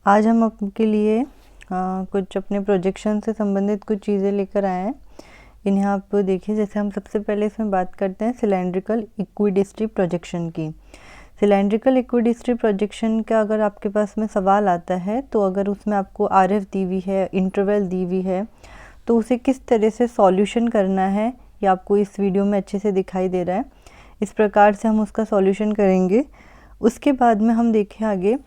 आज हम आपके लिए कुछ अपने प्रोजेक्शन से संबंधित कुछ चीज़ें लेकर आए हैं। इन्हें आप देखिए। जैसे हम सबसे पहले इसमें बात करते हैं सिलेंड्रिकल इक्विडिस्ट्री प्रोजेक्शन की। सिलेंड्रिकल इक्विडिस्ट्री प्रोजेक्शन का अगर आपके पास में सवाल आता है तो अगर उसमें आपको आरएफ दी हुई है, इंटरवल दी हुई है, तो उसे किस तरह से सॉल्यूशन करना है ये आपको इस वीडियो में अच्छे से दिखाई दे रहा है। इस प्रकार से हम उसका सॉल्यूशन करेंगे। उसके बाद में हम देखें आगे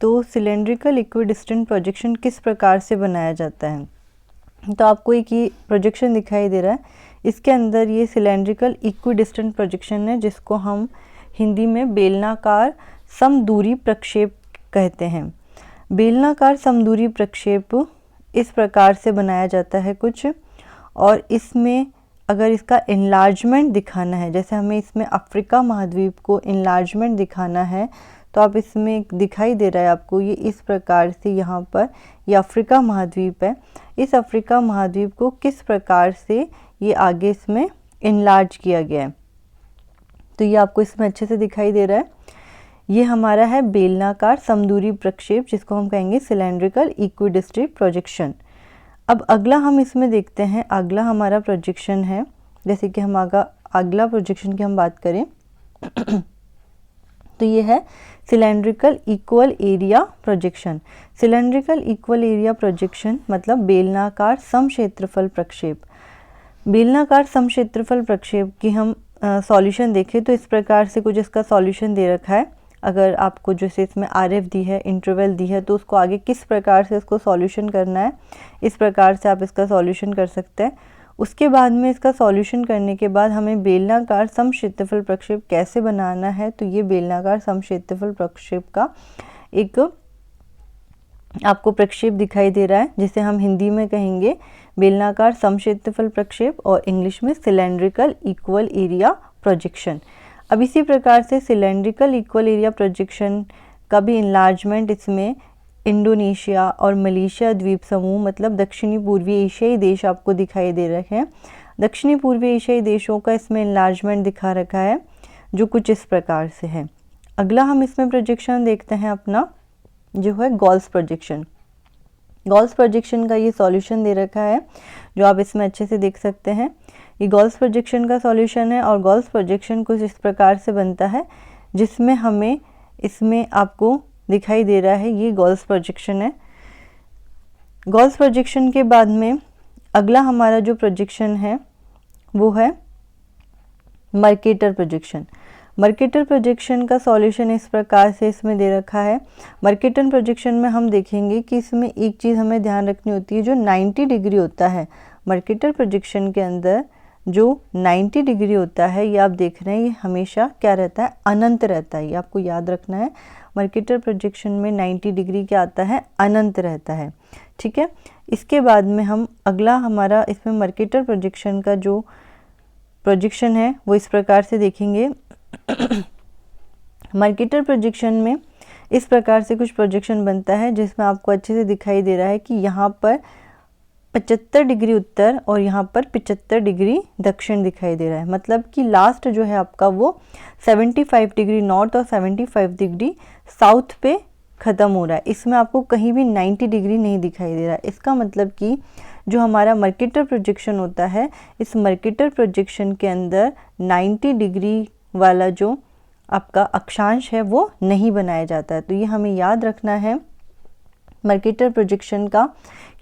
तो सिलेंड्रिकल इक्विडिस्टेंट प्रोजेक्शन किस प्रकार से बनाया जाता है। तो आपको एक ये प्रोजेक्शन दिखाई दे रहा है, इसके अंदर ये सिलेंड्रिकल इक्विडिस्टेंट प्रोजेक्शन है जिसको हम हिंदी में बेलनाकार समदूरी प्रक्षेप कहते हैं। बेलनाकार समदूरी प्रक्षेप इस प्रकार से बनाया जाता है कुछ, और इसमें अगर इसका इनलार्जमेंट दिखाना है, जैसे हमें इसमें अफ्रीका महाद्वीप को इनलार्जमेंट दिखाना है, तो आप इसमें दिखाई दे रहा है आपको ये इस प्रकार से, यहाँ पर ये अफ्रीका महाद्वीप है। इस अफ्रीका महाद्वीप को किस प्रकार से ये आगे इसमें इनलार्ज किया गया है, तो ये आपको इसमें अच्छे से दिखाई दे रहा है। ये हमारा है बेलनाकार समदूरी प्रक्षेप जिसको हम कहेंगे सिलेंड्रिकल इक्विडिस्ट्री प्रोजेक्शन। अब अगला हम इसमें देखते हैं, अगला हमारा प्रोजेक्शन है। जैसे कि हम अगला प्रोजेक्शन की हम बात करें तो ये है cylindrical equal area projection. Cylindrical equal area projection मतलब बेलनाकार समक्षेत्रफल प्रक्षेप। बेलनाकार समक्षेत्रफल प्रक्षेप की हम सॉल्यूशन देखें तो इस प्रकार से कुछ इसका सॉल्यूशन दे रखा है। अगर आपको जैसे इसमें आरएफ दी है, इंटरवल दी है, तो उसको आगे किस प्रकार से इसको सॉल्यूशन करना है, इस प्रकार से आप इसका सॉल्यूशन कर सकते हैं। उसके बाद में इसका सॉल्यूशन करने के बाद हमें बेलनाकार समक्षेत्रफल प्रक्षेप कैसे बनाना है, तो ये बेलनाकार समक्षेत्रफल प्रक्षेप का एक आपको प्रक्षेप दिखाई दे रहा है जिसे हम हिंदी में कहेंगे बेलनाकार समक्षेत्रफल प्रक्षेप और इंग्लिश में सिलेंड्रिकल इक्वल एरिया प्रोजेक्शन। अब इसी प्रकार से सिलेंड्रिकल इक्वल एरिया प्रोजेक्शन का भी इनलार्जमेंट इसमें इंडोनेशिया और मलेशिया द्वीप समूह मतलब दक्षिणी पूर्वी एशियाई देश आपको दिखाई दे रहे हैं। दक्षिणी पूर्वी एशियाई देशों का इसमें इनलार्जमेंट दिखा रखा है जो कुछ इस प्रकार से है। अगला हम इसमें प्रोजेक्शन देखते हैं अपना जो है गॉल्स प्रोजेक्शन। गॉल्स प्रोजेक्शन का ये सॉल्यूशन दे रखा है जो आप इसमें अच्छे से देख सकते हैं। ये गॉल्स प्रोजेक्शन का सॉल्यूशन है और गॉल्स प्रोजेक्शन कुछ इस प्रकार से बनता है जिसमें हमें इसमें आपको दिखाई दे रहा है ये गॉल्स प्रोजेक्शन है। गॉल्स प्रोजेक्शन के बाद में अगला हमारा जो प्रोजेक्शन है वो है मर्केटर प्रोजेक्शन। मर्केटर प्रोजेक्शन का सॉल्यूशन इस प्रकार से इसमें दे रखा है। मर्केटर प्रोजेक्शन में हम देखेंगे कि इसमें एक चीज़ हमें ध्यान रखनी होती है, जो 90 डिग्री होता है मर्केटर प्रोजेक्शन के अंदर जो 90 डिग्री होता है, ये आप देख रहे हैं ये हमेशा क्या रहता है, अनंत रहता है। ये आपको याद रखना है, मर्केटर प्रोजेक्शन में 90 डिग्री क्या आता है, अनंत रहता है। ठीक है। इसके बाद में हम अगला हमारा इसमें मर्केटर प्रोजेक्शन का जो प्रोजेक्शन है वो इस प्रकार से देखेंगे। मर्केटर प्रोजेक्शन में इस प्रकार से कुछ प्रोजेक्शन बनता है जिसमें आपको अच्छे से दिखाई दे रहा है कि यहाँ पर 75 डिग्री उत्तर और यहाँ पर 75 डिग्री दक्षिण दिखाई दे रहा है। मतलब कि लास्ट जो है आपका वो 75 डिग्री नॉर्थ और 75 डिग्री साउथ पे ख़त्म हो रहा है। इसमें आपको कहीं भी 90 डिग्री नहीं दिखाई दे रहा है। इसका मतलब कि जो हमारा मर्केटर प्रोजेक्शन होता है, इस मर्केटर प्रोजेक्शन के अंदर 90 डिग्री वाला जो आपका अक्षांश है वो नहीं बनाया जाता है। तो ये हमें याद रखना है मर्केटर प्रोजेक्शन का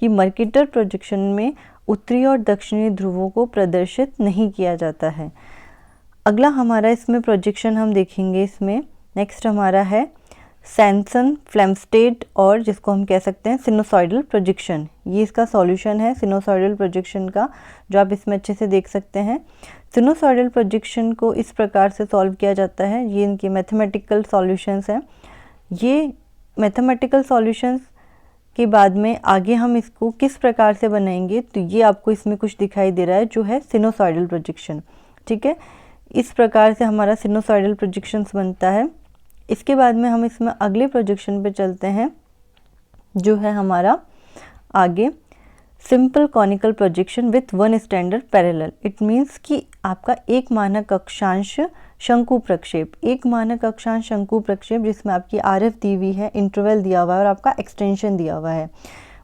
कि मर्केटर प्रोजेक्शन में उत्तरी और दक्षिणी ध्रुवों को प्रदर्शित नहीं किया जाता है। अगला हमारा इसमें प्रोजेक्शन हम देखेंगे, इसमें नेक्स्ट हमारा है सैनसन फ्लेमस्टेड और जिसको हम कह सकते हैं सिनुसॉइडल प्रोजेक्शन। ये इसका सॉल्यूशन है सिनुसॉइडल प्रोजेक्शन का जो आप इसमें अच्छे से देख सकते हैं। सिनुसॉइडल प्रोजेक्शन को इस प्रकार से सॉल्व किया जाता है, ये इनके मैथमेटिकल सॉल्यूशंस हैं। ये मैथमेटिकल सॉल्यूशंस के बाद में आगे हम इसको किस प्रकार से बनाएंगे, तो ये आपको इसमें कुछ दिखाई दे रहा है जो है सिनुसॉइडल प्रोजेक्शन। ठीक है, इस प्रकार से हमारा सिनुसॉइडल प्रोजेक्शंस बनता है। इसके बाद में हम इसमें अगले प्रोजेक्शन पे चलते हैं जो है हमारा आगे simple conical projection with one standard parallel. It means कि आपका एक मानक अक्षांश शंकु प्रक्षेप, एक मानक अक्षांश शंकु प्रक्षेप जिसमें आपकी RF दी हुई है, इंटरवल दिया हुआ है और आपका एक्सटेंशन दिया हुआ है।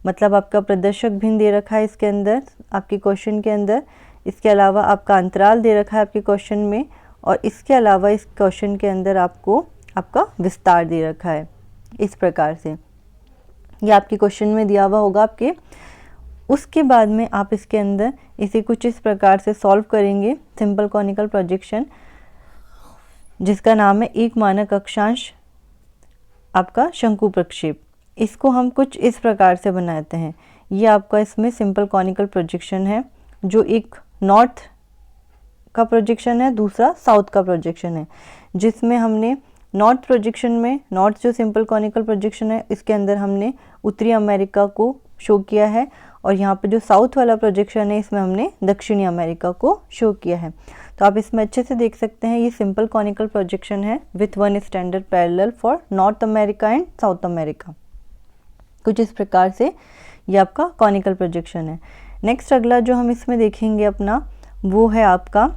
मतलब आपका प्रदर्शक भिन्न दे रखा है इसके अंदर, आपके क्वेश्चन के अंदर। इसके अलावा आपका अंतराल दे रखा है आपके क्वेश्चन में, और इसके अलावा इस क्वेश्चन के अंदर आपको आपका विस्तार दे रखा है। इस प्रकार से ये आपके क्वेश्चन में दिया हुआ होगा आपके। उसके बाद में आप इसके अंदर इसे कुछ इस प्रकार से सॉल्व करेंगे, सिंपल कॉनिकल प्रोजेक्शन जिसका नाम है एक मानक अक्षांश आपका शंकु प्रक्षेप। इसको हम कुछ इस प्रकार से बनाते हैं। ये आपका इसमें सिंपल कॉनिकल प्रोजेक्शन है, जो एक नॉर्थ का प्रोजेक्शन है, दूसरा साउथ का प्रोजेक्शन है। जिसमें हमने नॉर्थ प्रोजेक्शन में, नॉर्थ जो सिंपल कॉनिकल प्रोजेक्शन है इसके अंदर हमने उत्तरी अमेरिका को शो किया है, और यहाँ पे जो साउथ वाला प्रोजेक्शन है इसमें हमने दक्षिणी अमेरिका को शो किया है। तो आप इसमें अच्छे से देख सकते हैं, ये सिंपल कॉनिकल प्रोजेक्शन है with one standard parallel for north America and south America. कुछ इस प्रकार से ये आपका कॉनिकल प्रोजेक्शन है। नेक्स्ट अगला जो हम इसमें देखेंगे अपना, वो है आपका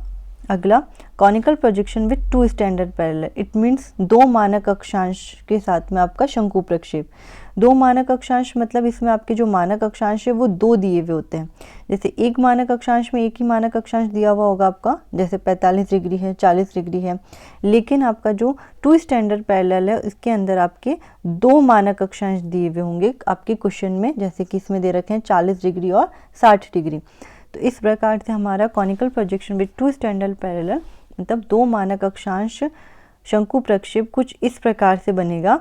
अगला conical projection with to standard parallel. It means दो मानक अक्षांश के साथ में आपका शंकु प्रक्षेप। दो मानक अक्षांश मतलब इसमें आपके जो मानक अक्षांश है वो दो दिए हुए होते हैं। जैसे एक मानक अक्षांश में एक ही मानक अक्षांश दिया हुआ होगा आपका, जैसे 45 डिग्री है, 40 डिग्री है। लेकिन आपका जो टू स्टैंडर्ड पैरेलल है इसके अंदर आपके दो मानक अक्षांश दिए हुए होंगे आपके क्वेश्चन में, जैसे कि इसमें दे रखे हैं 40 डिग्री और 60 डिग्री। तो इस प्रकार से हमारा conical projection with two standard parallel मतलब दो मानक अक्षांश शंकु प्रक्षेप कुछ इस प्रकार से बनेगा।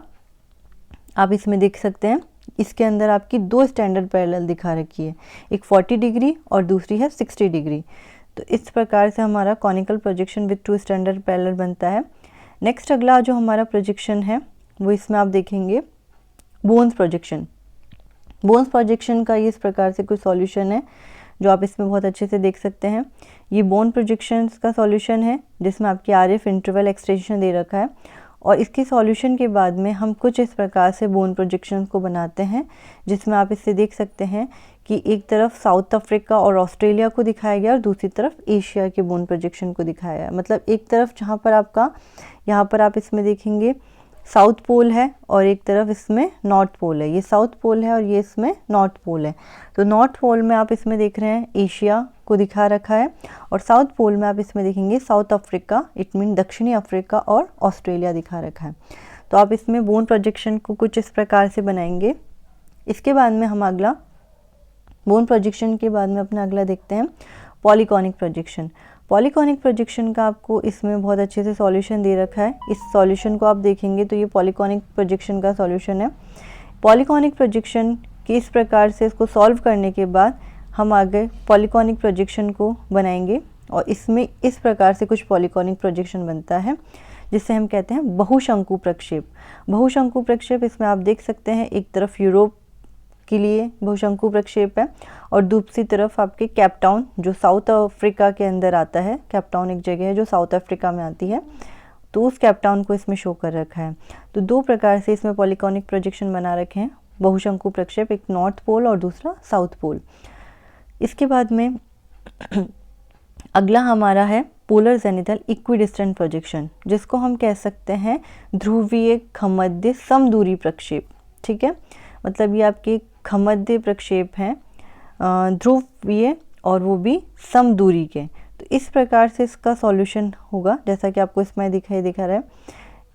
आप इसमें देख सकते हैं, इसके अंदर आपकी दो स्टैंडर्ड पैरेलल दिखा रखी है, एक 40 डिग्री और दूसरी है 60 डिग्री। तो इस प्रकार से हमारा conical projection with two standard parallel बनता है। नेक्स्ट अगला जो हमारा प्रोजेक्शन है वो इसमें आप देखेंगे बोन्स प्रोजेक्शन। बोन्स प्रोजेक्शन का ये इस प्रकार से कुछ सॉल्यूशन है जो आप इसमें बहुत अच्छे से देख सकते हैं। ये बोन प्रोजेक्शन का सॉल्यूशन है जिसमें आपकी RF इंटरवल एक्सटेंशन दे रखा है, और इसके सॉल्यूशन के बाद में हम कुछ इस प्रकार से बोन प्रोजेक्शन को बनाते हैं, जिसमें आप इससे देख सकते हैं कि एक तरफ साउथ अफ्रीका और ऑस्ट्रेलिया को दिखाया गया और दूसरी तरफ एशिया के बोन प्रोजेक्शन को दिखाया है। मतलब एक तरफ जहाँ पर आपका, यहाँ पर आप इसमें देखेंगे साउथ पोल है और एक तरफ इसमें नॉर्थ पोल है। ये साउथ पोल है और ये इसमें नॉर्थ पोल है। तो नॉर्थ पोल में आप इसमें देख रहे हैं एशिया को दिखा रखा है, और साउथ पोल में आप इसमें देखेंगे साउथ अफ्रीका, इट मीन दक्षिणी अफ्रीका और ऑस्ट्रेलिया दिखा रखा है। तो आप इसमें बोन प्रोजेक्शन को कुछ इस प्रकार से बनाएंगे। इसके बाद में हम अगला बोन प्रोजेक्शन के बाद में अपना अगला देखते हैं पॉलीकॉनिक प्रोजेक्शन। पॉलीकॉनिक प्रोजेक्शन का आपको इसमें बहुत अच्छे से सॉल्यूशन दे रखा है। इस सॉल्यूशन को आप देखेंगे तो ये पॉलीकॉनिक प्रोजेक्शन का सॉल्यूशन है। पॉलीकॉनिक प्रोजेक्शन के इस प्रकार से इसको सॉल्व करने के बाद हम आगे पॉलीकॉनिक प्रोजेक्शन को बनाएंगे, और इसमें इस प्रकार से कुछ पॉलीकॉनिक प्रोजेक्शन बनता है जिससे हम कहते हैं बहुशंकु प्रक्षेप। बहुशंकु प्रक्षेप इसमें आप देख सकते हैं एक तरफ यूरोप के लिए बहुशंकु प्रक्षेप है और दूसरी तरफ आपके केप टाउन जो साउथ अफ्रीका के अंदर आता है। केप टाउन एक जगह है जो साउथ अफ्रीका में आती है, तो उस केप टाउन को इसमें शो कर रखा है। तो दो प्रकार से इसमें पॉलीकॉनिक प्रोजेक्शन बना रखे हैं बहुशंकु प्रक्षेप, एक नॉर्थ पोल और दूसरा साउथ पोल। इसके बाद में अगला हमारा है पोलर जेनिथल इक्विडिस्टेंट प्रोजेक्शन, जिसको हम कह सकते हैं ध्रुवीय खमध्य समदूरी प्रक्षेप। ठीक है, मतलब ये आपके खमध्य प्रक्षेप हैं, ध्रुवीय और वो भी समदूरी के। तो इस प्रकार से इसका सॉल्यूशन होगा, जैसा कि आपको इसमें दिखा रहा है।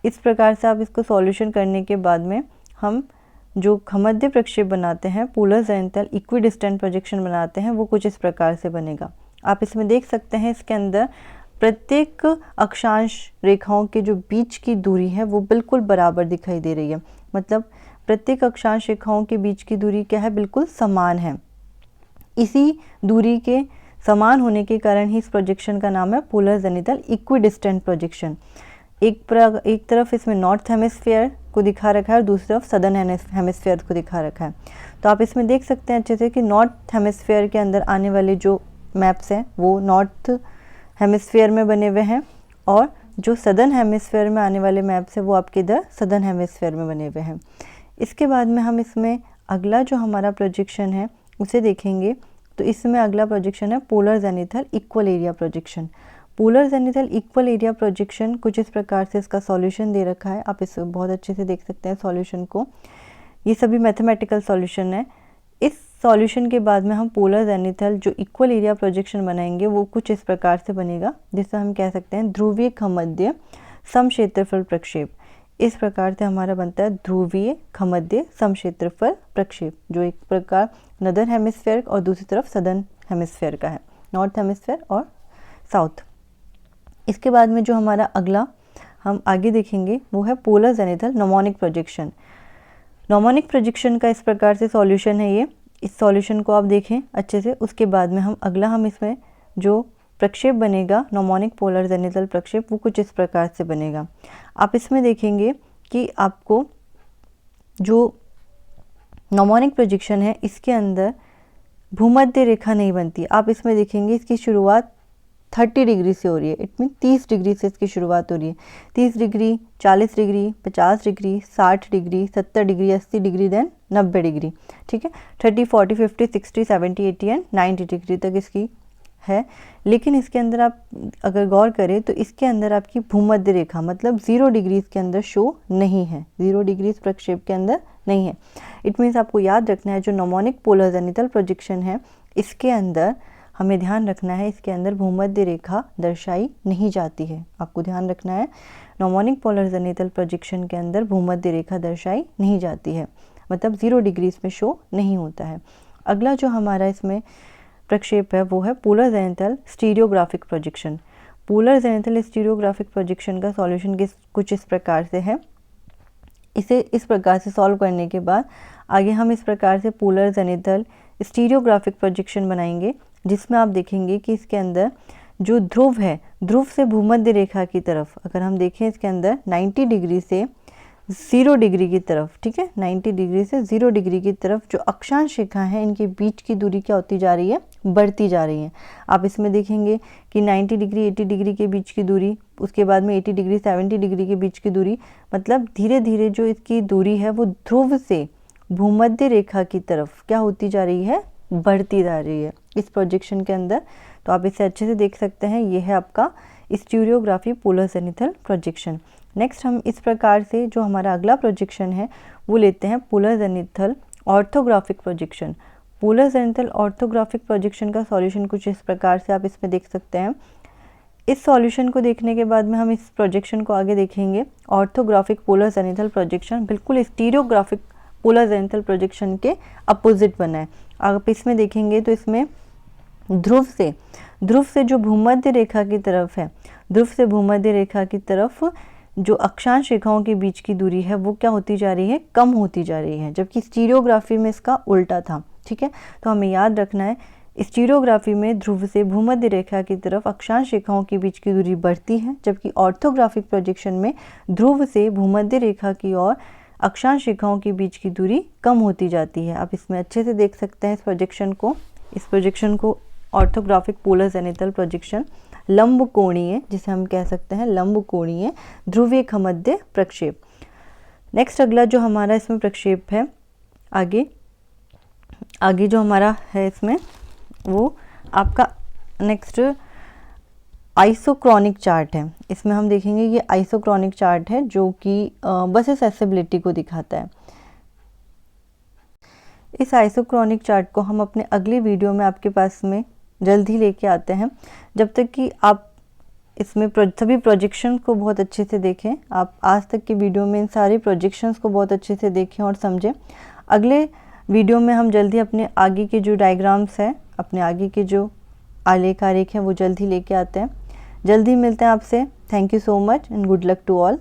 इस प्रकार से आप इसको सॉल्यूशन करने के बाद में हम जो खमध्य प्रक्षेप बनाते हैं, पोलर जेनिथल इक्विडिस्टेंट प्रोजेक्शन बनाते हैं, वो कुछ इस प्रकार से बनेगा। आप इसमें देख सकते हैं इसके अंदर प्रत्येक अक्षांश रेखाओं के जो बीच की दूरी है वो बिल्कुल बराबर दिखाई दे रही है। मतलब प्रत्येक अक्षांश रेखाओं के बीच की दूरी क्या है, बिल्कुल समान है। इसी दूरी के समान होने के कारण ही इस प्रोजेक्शन का नाम है पोलर जेनिथल इक्विडिस्टेंट प्रोजेक्शन। एक तरफ इसमें नॉर्थ हेमिस्फीयर को दिखा रखा है और दूसरी तरफ सदर्न हेमिस्फीयर को दिखा रखा है। तो आप इसमें देख सकते हैं अच्छे से कि नॉर्थ हेमिस्फीयर के अंदर आने वाले जो मैप्स हैं वो नॉर्थ हेमिस्फीयर में बने हुए हैं, और जो सदर्न हेमिस्फीयर में आने वाले मैप्स हैं वो आपके इधर सदर्न हेमिस्फीयर में बने हुए हैं। इसके बाद में हम इसमें अगला जो हमारा प्रोजेक्शन है उसे देखेंगे। तो इसमें अगला प्रोजेक्शन है polar zenithal equal area projection. Polar zenithal equal area projection कुछ इस प्रकार से इसका सॉल्यूशन दे रखा है, आप इसे बहुत अच्छे से देख सकते हैं सॉल्यूशन को। ये सभी मैथमेटिकल सॉल्यूशन है। इस सॉल्यूशन के बाद में हम पोलर जेनिथल जो इक्वल एरिया प्रोजेक्शन बनाएंगे वो कुछ इस प्रकार से बनेगा, जिसे हम कह सकते हैं ध्रुवीय खमध्य समक्षेत्रफल प्रक्षेप। इस प्रकार से हमारा बनता है ध्रुवीय खमध्य समक्षेत्रफल प्रक्षेप, जो एक प्रकार नदर्न हेमिस्फेयर और दूसरी तरफ सदर्न हेमिस्फेयर का है, नॉर्थ हेमिस्फेयर और साउथ। इसके बाद में जो हमारा अगला हम आगे देखेंगे वो है polar zenithal gnomonic projection. Gnomonic projection का इस प्रकार से सॉल्यूशन है ये। इस सॉल्यूशन को आप देखें अच्छे से। उसके बाद में हम इसमें जो प्रक्षेप बनेगा नोमोनिक पोलर जेनिथल प्रक्षेप वो कुछ इस प्रकार से बनेगा। आप इसमें देखेंगे कि आपको जो नोमोनिक प्रोजेक्शन है इसके अंदर भूमध्य रेखा नहीं बनती। आप इसमें देखेंगे इसकी शुरुआत 30 डिग्री से हो रही है, इट मीन 30 डिग्री से इसकी शुरुआत हो रही है। 30 degree, 40 degree, 50 degree, 60 degree, 70 degree, 80 degree, then 90 degree, ठीक है। 30, 40, 50, 60, 70, 80 एंड 90 डिग्री तक इसकी है। लेकिन इसके अंदर आप अगर गौर करें तो इसके अंदर आपकी भूमध्य रेखा मतलब 0 डिग्री इसके अंदर शो नहीं है, 0 डिग्री इस प्रक्षेप के अंदर नहीं है। इट मीन्स आपको याद रखना है जो नोमोनिक पोलर जेनिथल प्रोजेक्शन है इसके अंदर हमें ध्यान रखना है इसके अंदर भूमध्य रेखा दर्शाई नहीं जाती है। आपको ध्यान रखना है नोमोनिक पोलर जेनिथल प्रोजेक्शन के अंदर भूमध्य रेखा दर्शाई नहीं जाती है, मतलब 0 डिग्री इसमें शो नहीं होता है। अगला जो हमारा इसमें प्रक्षेप है वो है polar zenithal stereographic projection. Polar zenithal stereographic projection का सॉल्यूशन कुछ इस प्रकार से है। इसे इस प्रकार से सॉल्व करने के बाद आगे हम इस प्रकार से पोलर जेनिथल स्टीरियोग्राफिक प्रोजेक्शन बनाएंगे, जिसमें आप देखेंगे कि इसके अंदर जो ध्रुव है, ध्रुव से भूमध्य रेखा की तरफ अगर हम देखें इसके अंदर 90 डिग्री से 0 डिग्री की तरफ, ठीक है, 90 डिग्री से 0 डिग्री की तरफ जो अक्षांश रेखा है इनके बीच की दूरी क्या होती जा रही है, बढ़ती जा रही है। आप इसमें देखेंगे कि 90 डिग्री 80 डिग्री के बीच की दूरी, उसके बाद में 80 डिग्री 70 डिग्री के बीच की दूरी, मतलब धीरे धीरे जो इसकी दूरी है वो ध्रुव से भूमध्य रेखा की तरफ क्या होती जा रही है, बढ़ती जा रही है इस प्रोजेक्शन के अंदर। तो आप इसे अच्छे से देख सकते हैं, ये है आपका स्टीरियोग्राफी पोलर जेनिथल प्रोजेक्शन। नेक्स्ट हम इस प्रकार से जो हमारा अगला प्रोजेक्शन है वो लेते हैं polar zenithal orthographic projection. Polar zenithal orthographic projection का सॉल्यूशन कुछ इस प्रकार से आप इसमें देख सकते हैं। इस सॉल्यूशन को देखने के बाद में हम इस प्रोजेक्शन को आगे देखेंगे। ऑर्थोग्राफिक पोलर जेनिथल प्रोजेक्शन बिल्कुल स्टीरियोग्राफिक पोलर जेनिथल प्रोजेक्शन के अपोजिट बना है। आप इसमें देखेंगे तो इसमें ध्रुव से जो भूमध्य रेखा की तरफ है, ध्रुव से भूमध्य रेखा की तरफ जो अक्षांश रेखाओं के बीच की दूरी है वो क्या होती जा रही है, कम होती जा रही है, जबकि स्टीरियोग्राफी में इसका उल्टा था, ठीक है। तो हमें याद रखना है स्टीरियोग्राफी में ध्रुव से भूमध्य रेखा की तरफ अक्षांश रेखाओं के बीच की दूरी बढ़ती है, जबकि ऑर्थोग्राफिक प्रोजेक्शन में ध्रुव से भूमध्य रेखा की ओर अक्षांश रेखाओं के बीच की दूरी कम होती जाती है। आप इसमें अच्छे से देख सकते हैं इस प्रोजेक्शन को ऑर्थोग्राफिक पोलर जेनिथल प्रोजेक्शन लंब कोणीय, जिसे हम कह सकते हैं लंब कोणीय ध्रुवीय खमध्य प्रक्षेप। नेक्स्ट अगला जो हमारा इसमें प्रक्षेप है आगे जो हमारा है इसमें वो आपका नेक्स्ट आइसोक्रोनिक चार्ट है। इसमें हम देखेंगे ये आइसोक्रोनिक चार्ट है जो कि बस एक्सेसिबिलिटी को दिखाता है। इस आइसोक्रोनिक चार्ट को हम अपने अगली वीडियो में आपके पास में जल्द ही लेके आते हैं। जब तक कि आप इसमें सभी प्रोजेक्शंस को बहुत अच्छे से देखें, आप आज तक की वीडियो में इन सारे प्रोजेक्शंस को बहुत अच्छे से देखें और समझें। अगले वीडियो में हम जल्दी अपने आगे के जो डायग्राम्स हैं, अपने आगे के जो आलेख आरेख हैं वो जल्द ही लेके आते हैं। जल्दी मिलते हैं आपसे। Thank you so much and good luck to all.